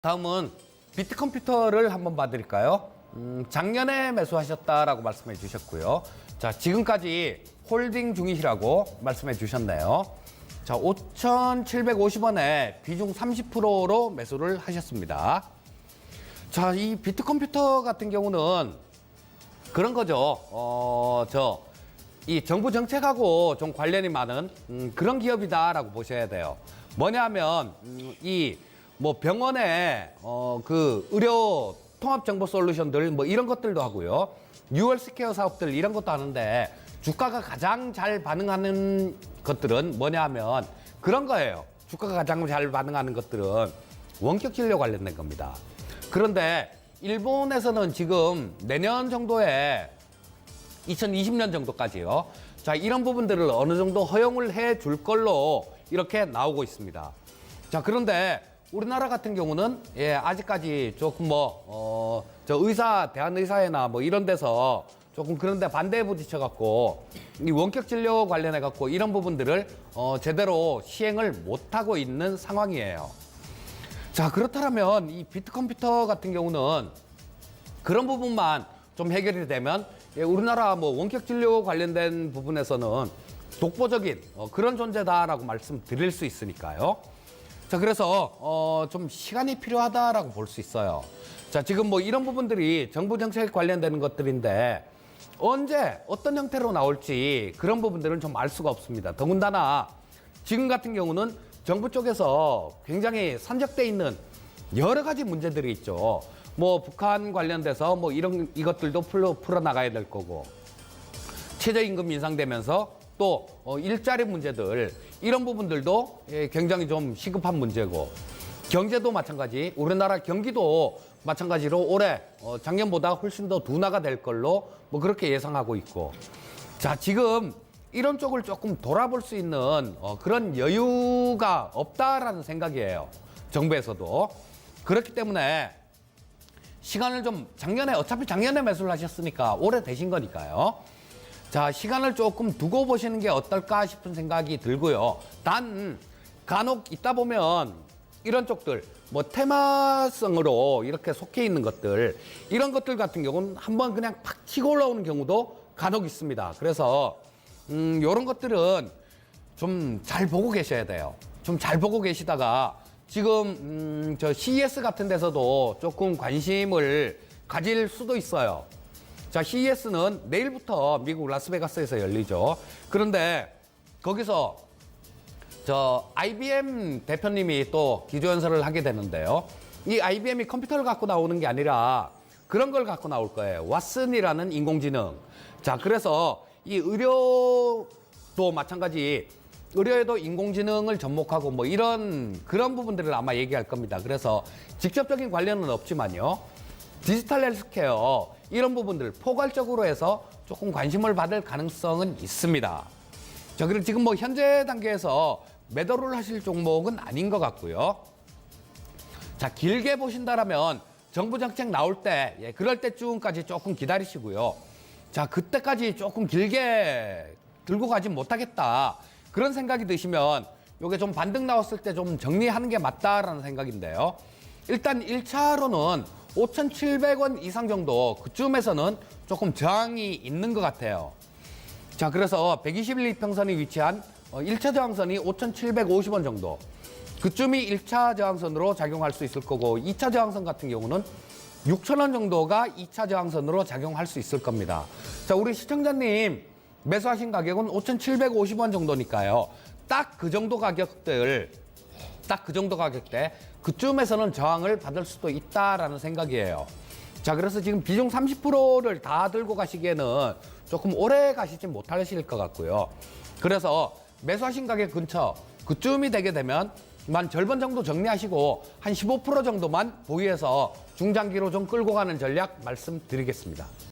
다음은 비트컴퓨터를 한번 봐드릴까요? 작년에 매수하셨다라고 말씀해 주셨고요. 자, 지금까지 홀딩 중이시라고 말씀해 주셨네요. 자, 5,750원에 비중 30%로 매수를 하셨습니다. 자, 이 비트컴퓨터 같은 경우는 그런 거죠. 이 정부 정책하고 좀 관련이 많은 그런 기업이다라고 보셔야 돼요. 뭐냐면, 뭐 병원에 그 의료 통합 정보 솔루션들 뭐 이런 것들도 하고요. 뉴월 스퀘어 사업들 이런 것도 하는데 주가가 가장 잘 반응하는 것들은 뭐냐 하면 그런 거예요. 주가가 가장 잘 반응하는 것들은 원격 진료 관련된 겁니다. 그런데 일본에서는 지금 내년 정도에 2020년 정도까지요. 자, 이런 부분들을 어느 정도 허용을 해 줄 걸로 이렇게 나오고 있습니다. 자, 그런데 우리나라 같은 경우는 아직까지 조금 대한의사회나 뭐 이런 데서 조금 그런데 반대에 부딪혀 갖고 이 원격 진료 관련해 갖고 이런 부분들을 제대로 시행을 못 하고 있는 상황이에요. 자, 그렇다면 이 비트컴퓨터 같은 경우는 그런 부분만 좀 해결이 되면 우리나라 뭐 원격 진료 관련된 부분에서는 독보적인 그런 존재다라고 말씀드릴 수 있으니까요. 자, 그래서 좀 시간이 필요하다라고 볼 수 있어요. 자, 지금 뭐 이런 부분들이 정부 정책 관련되는 것들인데 언제 어떤 형태로 나올지 그런 부분들은 좀 알 수가 없습니다. 더군다나 지금 같은 경우는 정부 쪽에서 굉장히 산적돼 있는 여러 가지 문제들이 있죠. 뭐 북한 관련돼서 뭐 이것들도 풀어 나가야 될 거고, 최저임금 인상되면서 또 일자리 문제들 이런 부분들도 굉장히 좀 시급한 문제고, 경제도 마찬가지, 우리나라 경기도 마찬가지로 올해 작년보다 훨씬 더 둔화가 될 걸로 뭐 그렇게 예상하고 있고, 자, 지금 이런 쪽을 조금 돌아볼 수 있는 그런 여유가 없다라는 생각이에요. 정부에서도. 그렇기 때문에 시간을 좀 어차피 작년에 매수를 하셨으니까 올해 되신 거니까요. 자, 시간을 조금 두고 보시는 게 어떨까 싶은 생각이 들고요. 단, 간혹 있다 보면 이런 쪽들, 뭐 테마성으로 이렇게 속해 있는 것들, 이런 것들 같은 경우는 한번 그냥 팍 치고 올라오는 경우도 간혹 있습니다. 그래서, 요런 것들은 좀 잘 보고 계셔야 돼요. 좀 잘 보고 계시다가 지금, 저 CES 같은 데서도 조금 관심을 가질 수도 있어요. 자, CES는 내일부터 미국 라스베가스에서 열리죠. 그런데 거기서 IBM 대표님이 또 기조연설을 하게 되는데요. 이 IBM이 컴퓨터를 갖고 나오는 게 아니라 그런 걸 갖고 나올 거예요. 왓슨이라는 인공지능. 자, 그래서 이 의료도 마찬가지, 의료에도 인공지능을 접목하고 뭐 그런 부분들을 아마 얘기할 겁니다. 그래서 직접적인 관련은 없지만요. 디지털 헬스케어 이런 부분들 포괄적으로 해서 조금 관심을 받을 가능성은 있습니다. 자, 그리고 지금 뭐 현재 단계에서 매도를 하실 종목은 아닌 것 같고요. 자, 길게 보신다라면 정부 정책 나올 때, 그럴 때쯤까지 조금 기다리시고요. 자, 그때까지 조금 길게 들고 가지 못하겠다, 그런 생각이 드시면 요게 좀 반등 나왔을 때 좀 정리하는 게 맞다라는 생각인데요. 일단 1차로는 5,700원 이상 정도, 그쯤에서는 조금 저항이 있는 것 같아요. 자, 그래서 121 이평선이 위치한 1차 저항선이 5,750원 정도, 그쯤이 1차 저항선으로 작용할 수 있을 거고, 2차 저항선 같은 경우는 6,000원 정도가 2차 저항선으로 작용할 수 있을 겁니다. 자, 우리 시청자님 매수하신 가격은 5,750원 정도니까요. 딱 그 정도 가격대 그쯤에서는 저항을 받을 수도 있다라는 생각이에요. 자, 그래서 지금 비중 30%를 다 들고 가시기에는 조금 오래 가시지 못하실 것 같고요. 그래서 매수하신 가격 근처 그쯤이 되게 되면 절반 정도 정리하시고 한 15% 정도만 보유해서 중장기로 좀 끌고 가는 전략 말씀드리겠습니다.